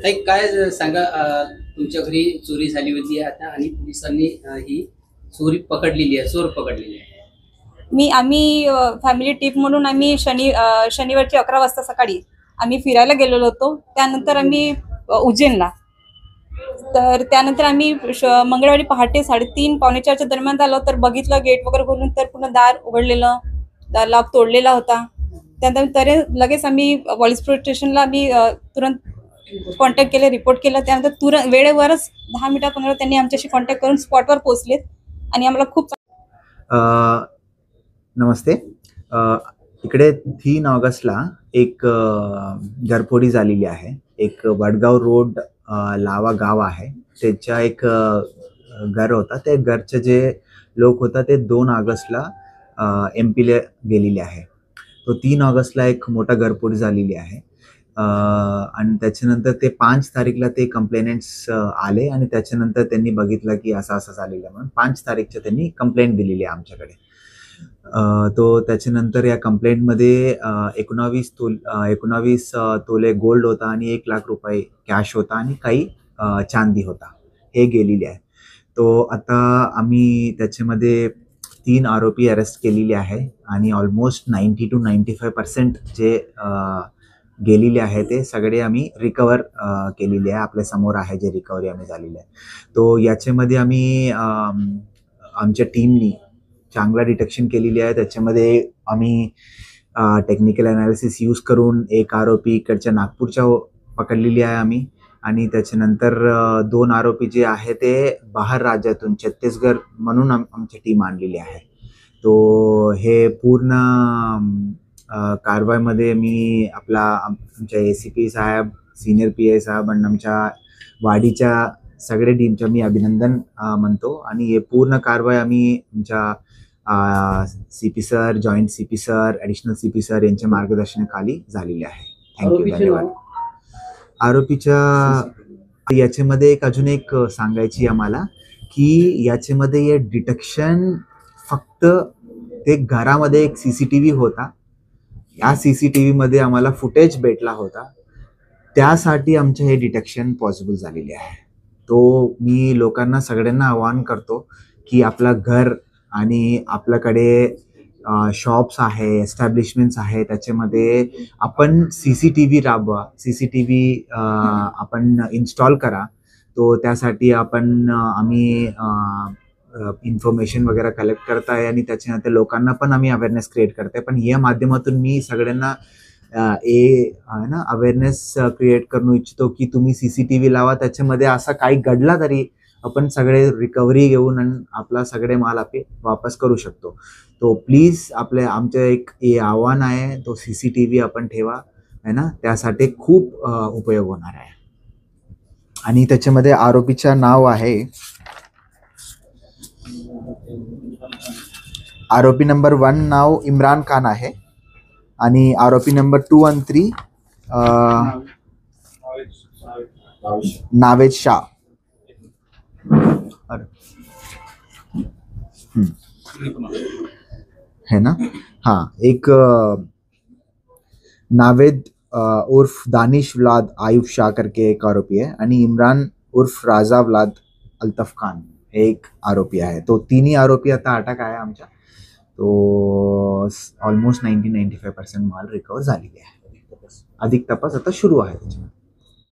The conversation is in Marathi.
ताई काय सांगा, तुमच्या घरी चोरी झाली होती आता आणि पोलिसांनी ही चोरी पकडलेली आहे, चोर पकडलेली आहे. आम्ही फॅमिली ट्रिप म्हणून आम्ही शनिवारची 11 वाजता सकाळी आम्ही फिरायला गेलेलो होतो. त्यानंतर आम्ही उज्जैनला, तर त्यानंतर आम्ही मंगळवारी पहाटे 3:30 पावणे 4च्या दरम्यान आलो. तर बघितलं गेट वगैरे खोलून, तर पूर्ण दार उघडलेलं, दार लॉक तोडलेला होता. त्यानंतर लगेच आम्ही पोलीस स्टेशनला आम्ही तुरंत कॉन्टॅक्ट केले, रिपोर्ट केलं. त्यानंतर तुरंत वेळेवरच 10 मिनिटात त्यांनी आमच्याशी कॉन्टॅक्ट करून स्पॉटवर पोहोचलेत आणि आम्हाला खूप नमस्ते. इकडे 3 ऑगस्टला एक घरफोडी झालेली आहे. एक वडगाव रोड लावा गाव आहे, त्याच्या एक घर होता. ते घरचे जे लोक होता ते 2 ऑगस्टला MP ला गेलेले आहे. तो 3 ऑगस्टला एक मोठा घरफोडी झालेली आहे. आणि त्याच्यानंतर ते 5 तारीखला ते कंप्लेनेंट्स आले आणि त्याच्यानंतर त्यांनी बघितलं की असं असं झालेलं म्हणून 5 तारीखच्या त्यांनी कंप्लेंट दिलेली आहे आमच्याकडे. तो त्याच्यानंतर या कंप्लेंटमध्ये 19 तोले गोल्ड होता आणि 1 लाख रुपये कॅश होता आणि काही चांदी होता, हे गेलेले आहे. तो आता आम्ही त्याच्यामध्ये 3 आरोपी अरेस्ट केलेले आहे आणि ऑलमोस्ट 90 to 95% जे गेलेले आहे ते सगळे आम्ही रिकवर केलेले आहे. आपल्या समोर आहे जे रिकव्हरी आम्ही झालेली आहे. तो याच्यामध्ये आम्ही आमच्या टीमनी चांगला डिटेक्शन केलेली आहे. त्याच्यामध्ये आम्ही टेक्निकल ॲनालिसिस यूज करून एक आरोपी इकडच्या नागपूरच्या पकडलेली आहे आम्ही. आणि त्याच्यानंतर 2 आरोपी जे आहे ते बाहेर राज्यातून छत्तीसगड म्हणून आमची टीम आणलेली आहे. तो हे पूर्ण कारवाईमध्ये मी आमच्या ACP साहेब, सिनियर PI साहेब आणि आमच्या वाडीच्या सगळे टीमच्या मी अभिनंदन म्हणतो. आणि हे पूर्ण कारवाई आम्ही आमच्या CP sir, joint CP sir, additional CP sir यांच्या मार्गदर्शनाखाली झालेली आहे. थँक्यू, धन्यवाद. आरोपीच्या याच्यामध्ये अजून एक सांगायची आम्हाला की याच्यामध्ये हे डिटेक्शन फक्त ते घरामध्ये एक CCTV होता. या CCTV मध्ये आम्हाला फुटेज भेटला होता, त्यासाठी आमचं हे डिटेक्शन पॉसिबल झालेले आहे. तो मी लोकांना सगळ्यांना आवाहन करतो की आपलं घर आणि आपल्याकडे शॉप्स आहे, एस्टॅब्लिशमेंट्स आहे, त्याच्यामध्ये आपण CCTV राबवा, CCTV आपण इन्स्टॉल करा. तो त्यासाठी आम्ही इन्फॉर्मेशन वगैरे कलेक्ट करताय आणि त्याच्यानंतर लोकांना पण आम्ही अवेअरनेस क्रिएट करताय. पण या माध्यमातून मी सगळ्यांना अवेअरनेस क्रिएट करू इच्छितो की तुम्ही CCTV लावा. त्याच्यामध्ये असं काही घडला तरी आपण सगळे रिकव्हरी घेऊन आणि आपला सगळे माल आपण वापस करू शकतो. तो प्लीज आमचं एक आव्हान आहे, तो CCTV आपण ठेवा आहे ना, त्यासाठी खूप उपयोग होणार आहे. आणि त्याच्यामध्ये आरोपीचं नाव आहे, आरोपी नंबर 1 नाव इम्रान खान आहे आणि आरोपी नंबर 2 आणि 3 नावेद शाह है ना. हाँ, एक नावेद उर्फ दानिश व्लाद आयुब शाह करके एक आरोपी है आणि इम्रान उर्फ राजा व्लाद अल्तफ खान हे एक आरोपी आहे. तो 3ही आरोपी आता अटक आहे आमच्या. तो ऑलमोस्ट 90-95% माल रिकवर झालेली आहे. अधिक तपास आता सुरू आहे त्याच्यामध्ये.